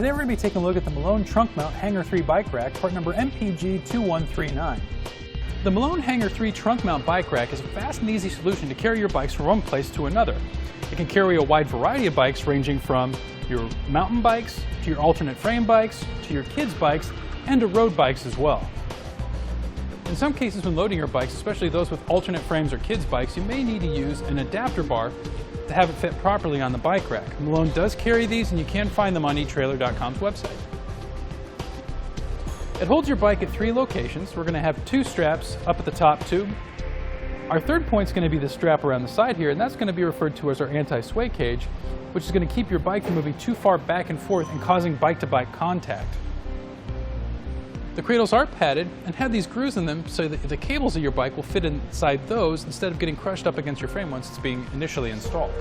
Today we're going to be taking a look at the Malone Trunk Mount Hanger 3 Bike Rack, part number MPG2139. The Malone Hanger 3 Trunk Mount Bike Rack is a fast and easy solution to carry your bikes from one place to another. It can carry a wide variety of bikes ranging from your mountain bikes, to your alternate frame bikes, to your kids' bikes, and to road bikes as well. In some cases when loading your bikes, especially those with alternate frames or kids' bikes, you may need to use an adapter bar to have it fit properly on the bike rack. Malone does carry these, and you can find them on etrailer.com's website. It holds your bike at 3 locations. We're going to have 2 straps up at the top tube. Our third point is going to be the strap around the side here, and that's going to be referred to as our anti-sway cage, which is going to keep your bike from moving too far back and forth and causing bike-to-bike contact. The cradles are padded and have these grooves in them so that the cables of your bike will fit inside those instead of getting crushed up against your frame once it's being initially installed.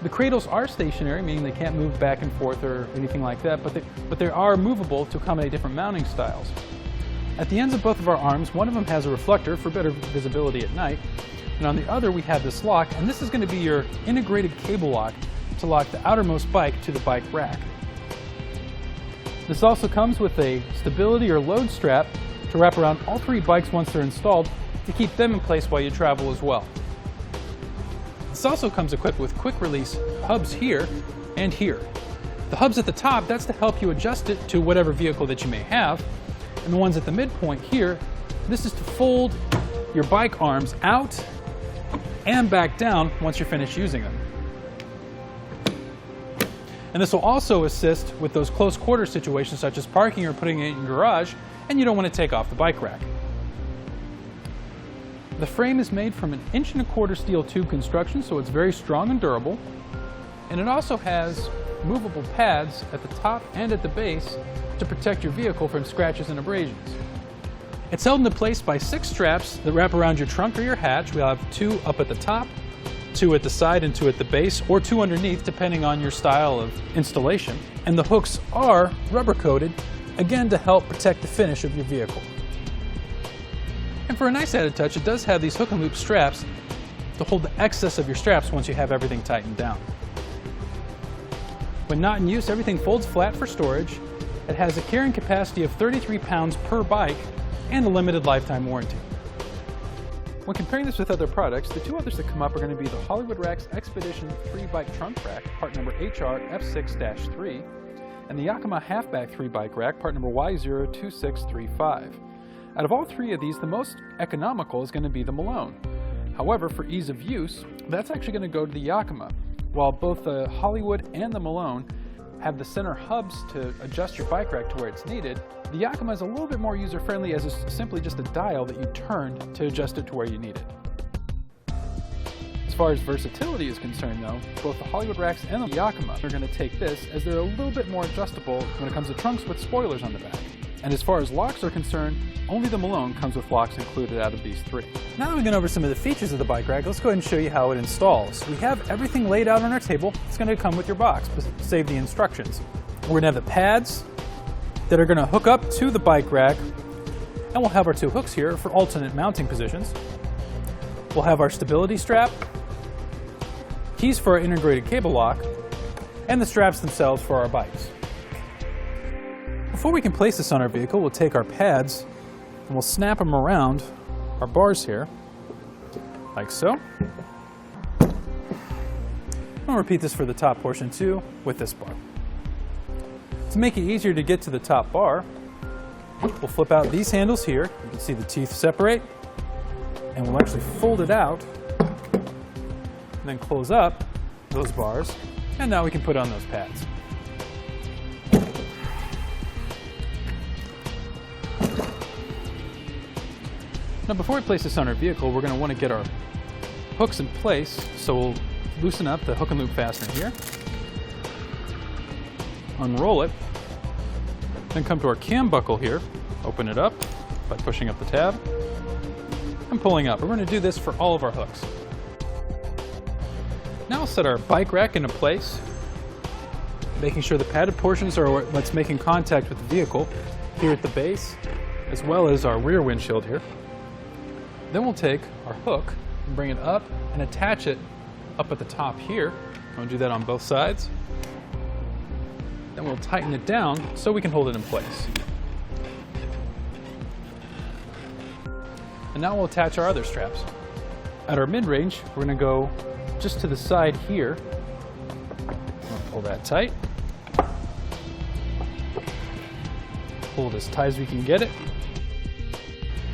The cradles are stationary, meaning they can't move back and forth or anything like that, but they are movable to accommodate different mounting styles. At the ends of both of our arms, one of them has a reflector for better visibility at night, and on the other we have this lock, and this is going to be your integrated cable lock to lock the outermost bike to the bike rack. This also comes with a stability or load strap to wrap around all 3 bikes once they're installed to keep them in place while you travel as well. This also comes equipped with quick release hubs here and here. The hubs at the top, that's to help you adjust it to whatever vehicle that you may have. And the ones at the midpoint here, this is to fold your bike arms out and back down once you're finished using them. And this will also assist with those close quarter situations such as parking or putting it in your garage and you don't want to take off the bike rack. The frame is made from an 1.25 inch steel tube construction, so it's very strong and durable. And it also has movable pads at the top and at the base to protect your vehicle from scratches and abrasions. It's held into place by 6 straps that wrap around your trunk or your hatch. We'll have 2 up at the top, 2 at the side and 2 at the base, or 2 underneath depending on your style of installation. And the hooks are rubber coated, again to help protect the finish of your vehicle. And for a nice added touch, it does have these hook and loop straps to hold the excess of your straps once you have everything tightened down. When not in use, everything folds flat for storage. It has a carrying capacity of 33 pounds per bike and a limited lifetime warranty. When comparing this with other products, the 2 others that come up are going to be the Hollywood Rack's Expedition 3 Bike Trunk Rack, part number HR-F6-3, and the Yakima Halfback 3 Bike Rack, part number Y02635. Out of all 3 of these, the most economical is going to be the Malone. However, for ease of use, that's actually going to go to the Yakima. While both the Hollywood and the Malone have the center hubs to adjust your bike rack to where it's needed, the Yakima is a little bit more user-friendly as it's simply just a dial that you turn to adjust it to where you need it. As far as versatility is concerned though, both the Hollywood Racks and the Yakima are going to take this as they're a little bit more adjustable when it comes to trunks with spoilers on the back. And as far as locks are concerned, only the Malone comes with locks included out of these 3. Now that we've gone over some of the features of the bike rack, let's go ahead and show you how it installs. We have everything laid out on our table. It's going to come with your box, save the instructions. We're going to have the pads that are going to hook up to the bike rack, and we'll have our 2 hooks here for alternate mounting positions. We'll have our stability strap, keys for our integrated cable lock, and the straps themselves for our bikes. Before we can place this on our vehicle, we'll take our pads and we'll snap them around our bars here, like so. I'll repeat this for the top portion too with this bar. To make it easier to get to the top bar, we'll flip out these handles here. You can see the teeth separate, and we'll actually fold it out and then close up those bars, and now we can put on those pads. Now before we place this on our vehicle, we're going to want to get our hooks in place, so we'll loosen up the hook and loop fastener here, unroll it, then come to our cam buckle here, open it up by pushing up the tab and pulling up. We're going to do this for all of our hooks. Now we'll set our bike rack into place, making sure the padded portions are what's making contact with the vehicle here at the base, as well as our rear windshield here. Then we'll take our hook and bring it up and attach it up at the top here. I'm going to do that on both sides. Then and we'll tighten it down so we can hold it in place. And now we'll attach our other straps. At our mid-range, we're going to go just to the side here. We'll pull that tight. Pull it as tight as we can get it.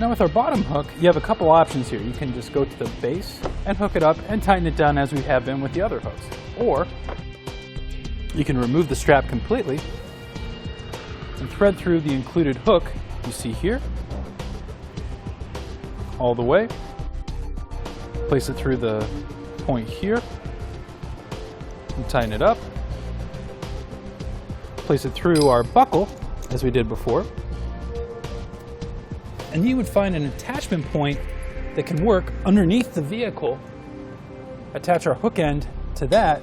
Now with our bottom hook, you have a couple options here. You can just go to the base and hook it up and tighten it down as we have been with the other hooks. Or you can remove the strap completely and thread through the included hook you see here, all the way. Place it through the point here and tighten it up. Place it through our buckle as we did before. And you would find an attachment point that can work underneath the vehicle. Attach our hook end to that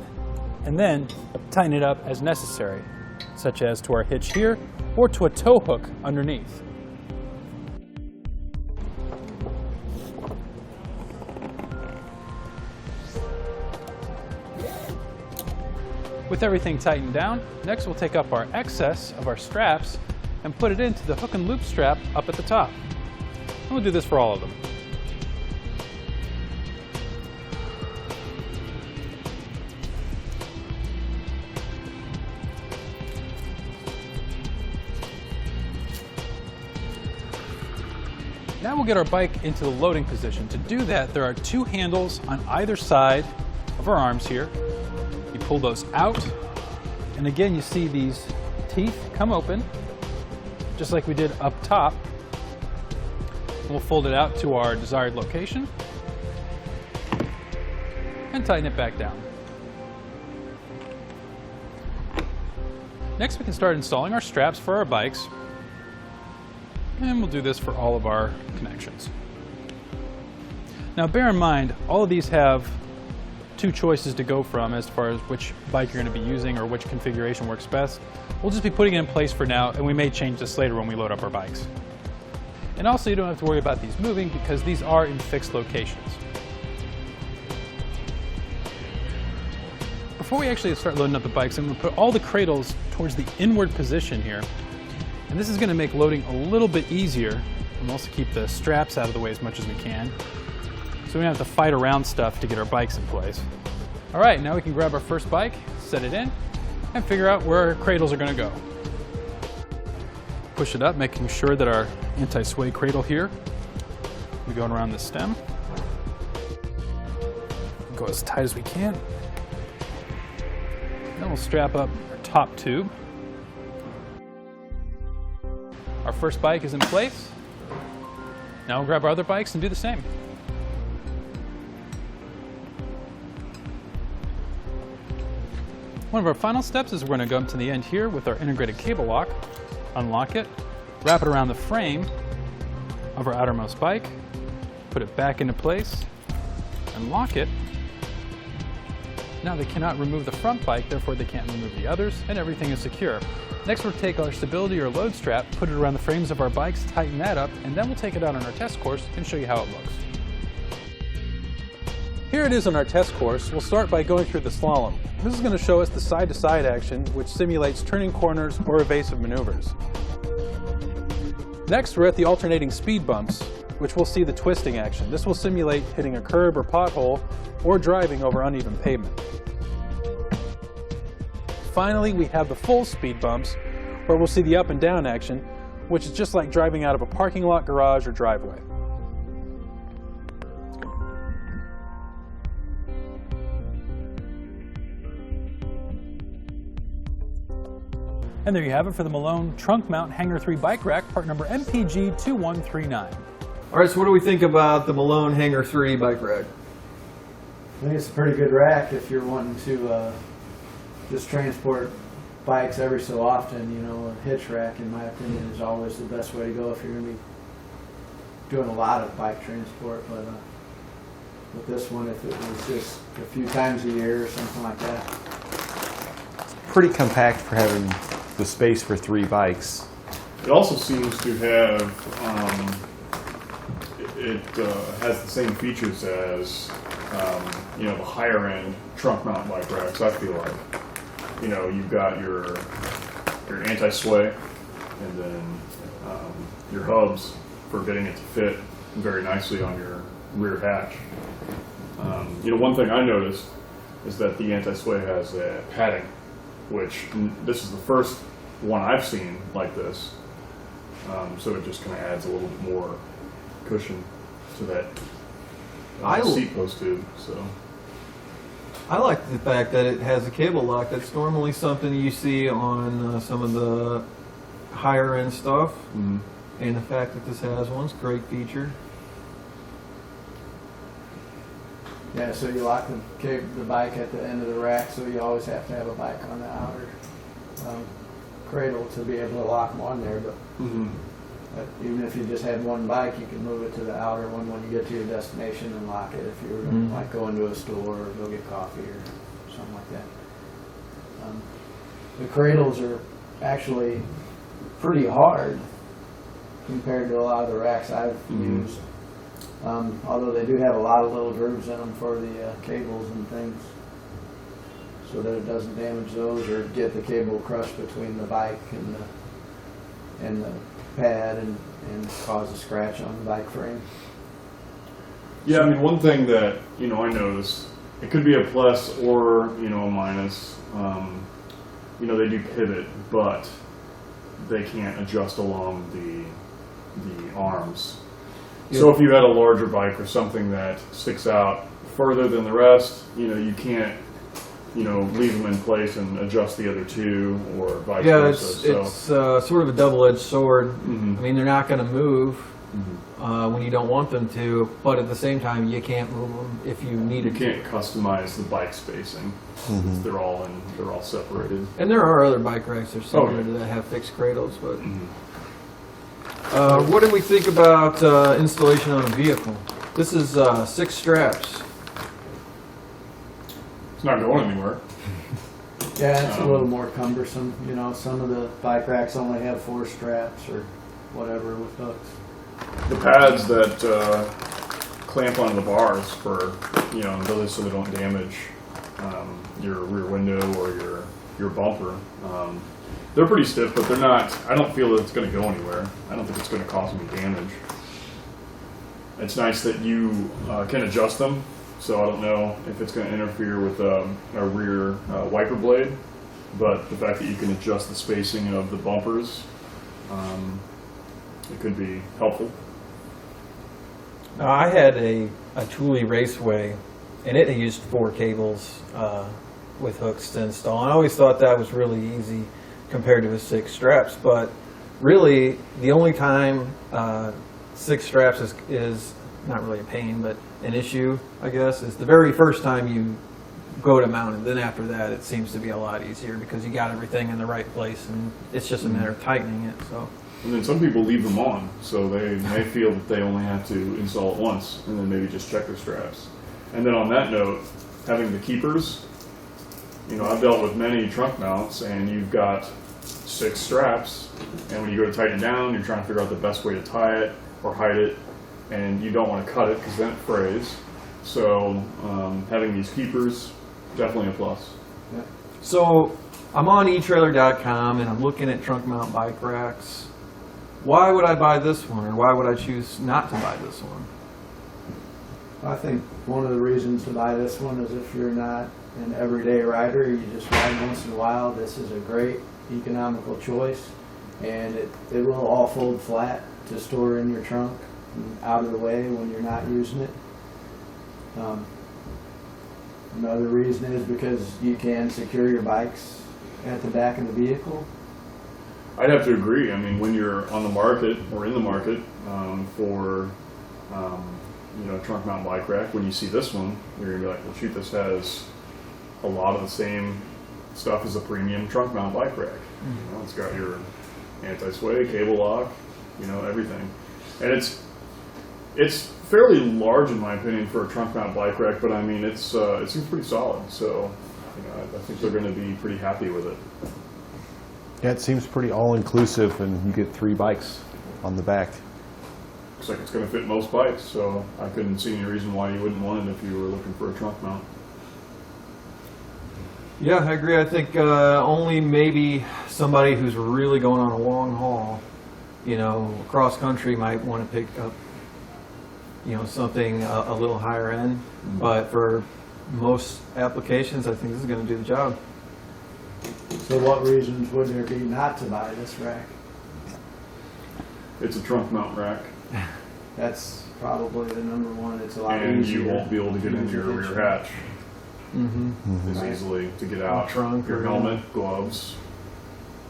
and then tighten it up as necessary, such as to our hitch here or to a tow hook underneath. With everything tightened down, next we'll take up our excess of our straps and put it into the hook and loop strap up at the top. And we'll do this for all of them. Now we'll get our bike into the loading position. To do that, there are two handles on either side of our arms here. You pull those out, and again you see these teeth come open, just like we did up top. We'll fold it out to our desired location and tighten it back down. Next we can start installing our straps for our bikes, and we'll do this for all of our connections. Now bear in mind, all of these have two choices to go from as far as which bike you're going to be using or which configuration works best. We'll just be putting it in place for now, and we may change this later when we load up our bikes. And also you don't have to worry about these moving because these are in fixed locations. Before we actually start loading up the bikes, I'm going to put all the cradles towards the inward position here. And this is going to make loading a little bit easier, and also keep the straps out of the way as much as we can, so we don't have to fight around stuff to get our bikes in place. All right, now we can grab our first bike, set it in, and figure out where our cradles are going to go. Push it up, making sure that our anti-sway cradle here will be going around the stem. Go as tight as we can. Then we'll strap up our top tube. Our first bike is in place. Now we'll grab our other bikes and do the same. One of our final steps is we're going to go up to the end here with our integrated cable lock, unlock it, wrap it around the frame of our outermost bike, put it back into place, and lock it. Now they cannot remove the front bike, therefore they can't remove the others, and everything is secure. Next we'll take our stability or load strap, put it around the frames of our bikes, tighten that up, and then we'll take it out on our test course and show you how it looks. Here it is on our test course. We'll start by going through the slalom. This is going to show us the side-to-side action, which simulates turning corners or evasive maneuvers. Next, we're at the alternating speed bumps, which we'll see the twisting action. This will simulate hitting a curb or pothole or driving over uneven pavement. Finally, we have the full speed bumps, where we'll see the up and down action, which is just like driving out of a parking lot, garage, or driveway. And there you have it for the Malone Trunk Mount Hanger 3 Bike Rack, part number MPG2139. All right, so what do we think about the Malone Hanger 3 Bike Rack? I think it's a pretty good rack if you're wanting to just transport bikes every so often. You know, a hitch rack, in my opinion, is always the best way to go if you're going to be doing a lot of bike transport. But with this one, if it was just a few times a year or something like that. It's pretty compact for having the space for 3 bikes. It also seems to have, it has the same features as, you know, the higher end trunk mount bike racks, I feel like. You know, you've got your anti-sway, and then your hubs for getting it to fit very nicely on your rear hatch. You know, one thing I noticed is that the anti-sway has a padding, which this is the first one I've seen like this. So it just kind of adds a little bit more cushion to that seat post tube. So I like the fact that it has a cable lock. That's normally something you see on some of the higher end stuff. mm-hmm. And the fact that this has one's a great feature. Yeah, so you lock the bike at the end of the rack, so you always have to have a bike on the outer cradle to be able to lock them on there. But Mm-hmm. even if you just had one bike, you can move it to the outer one when you get to your destination and lock it if you were Mhm. like going to a store or go get coffee or something like that. The cradles are actually pretty hard compared to a lot of the racks I've Mhm. used. Although they do have a lot of little grooves in them for the cables and things, so that it doesn't damage those or get the cable crushed between the bike and the pad and cause a scratch on the bike frame. Yeah, I mean, one thing that, you know, I noticed, it could be a plus or, you know, a minus. You know, they do pivot, but they can't adjust along the arms. So if you had a larger bike or something that sticks out further than the rest, you know, you can't, you know, leave them in place and adjust the other two or vice versa. It's sort of a double-edged sword. Mhm. I mean, they're not going to move Mhm. when you don't want them to, but at the same time, you can't move them if you You needed to. can't customize the bike spacing. They're all separated. And there are other bike racks that are similar yeah. to that have fixed cradles, but Mhm. what do we think about installation on a vehicle? This is 6 straps. It's not going anywhere. Yeah, it's a little more cumbersome. You know, some of the bike racks only have 4 straps or whatever with hooks. The pads that clamp onto the bars for, you know, really so they don't damage your rear window or your bumper. They're pretty stiff, but they're not. I don't feel that it's going to go anywhere. I don't think it's going to cause any damage. It's nice that you can adjust them. So I don't know if it's going to interfere with a rear wiper blade, but the fact that you can adjust the spacing of the bumpers, it could be helpful. Now, I had a Thule Raceway, and it used 4 cables with hooks to install. And I always thought that was really easy compared to the 6 straps. But really, the only time 6 straps is not really a pain, but an issue, I guess, is the very first time you go to mount it. Then after that, it seems to be a lot easier because you got everything in the right place, and it's just a matter of tightening it. So. And then some people leave them on, so they may feel that they only have to install it once, and then maybe just check their straps. And then on that note, having the keepers, you know, I've dealt with many trunk mounts, and you've got 6 straps, and when you go to tighten it down, you're trying to figure out the best way to tie it or hide it, and you don't want to cut it because then it frays. So having these keepers, definitely a plus. Yeah. So I'm on etrailer.com and I'm looking at trunk mount bike racks. Why would I buy this one, or why would I choose not to buy this one? I think one of the reasons to buy this one is if you're not an everyday rider, you just ride once in a while, this is a great economical choice, and it will all fold flat to store in your trunk and out of the way when you're not using it. Another reason is because you can secure your bikes at the back of the vehicle. I'd have to agree. I mean, when you're on the market or in the market for you know, a trunk mount bike rack, when you see this one, you're gonna be like, well, shoot, this has a lot of the same stuff as a premium trunk mount bike rack. You know, it's got your anti-sway, cable lock, you know, everything, and it's fairly large in my opinion for a trunk mount bike rack. But I mean, it seems pretty solid. So, you know, I think they're going to be pretty happy with it. Yeah, it seems pretty all-inclusive, and you get 3 bikes on the back. Looks like it's going to fit most bikes, so I couldn't see any reason why you wouldn't want it if you were looking for a trunk mount. Yeah, I agree. I think only maybe somebody who's really going on a long haul, cross country might want to pick up, something a little higher end. But for most applications, I think this is going to do the job. So what reasons would there be not to buy this rack? It's a trunk mount rack, That's probably the number one. It's a lot and easier. you won't be able to get into your rear hatch as easily to get out. Trunk Your or- helmet, gloves.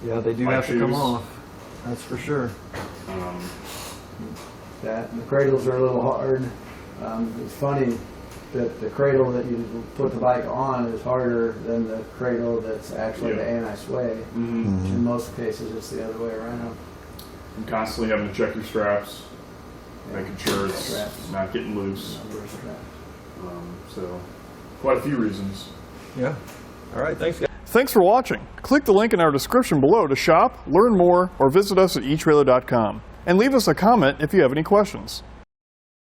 Yeah, they do Bike have to come shoes. off. That's for sure. That the cradles are a little hard. It's funny that the cradle that you put the bike on is harder than the cradle that's actually the anti-sway. Which in most cases, it's the other way around. And constantly having to check your straps, making sure it's Straps. not getting loose. Number of straps. So, quite a few reasons. Yeah. All right. Thanks, guys. Thanks for watching. Click the link in our description below to shop, learn more, or visit us at etrailer.com. And leave us a comment if you have any questions.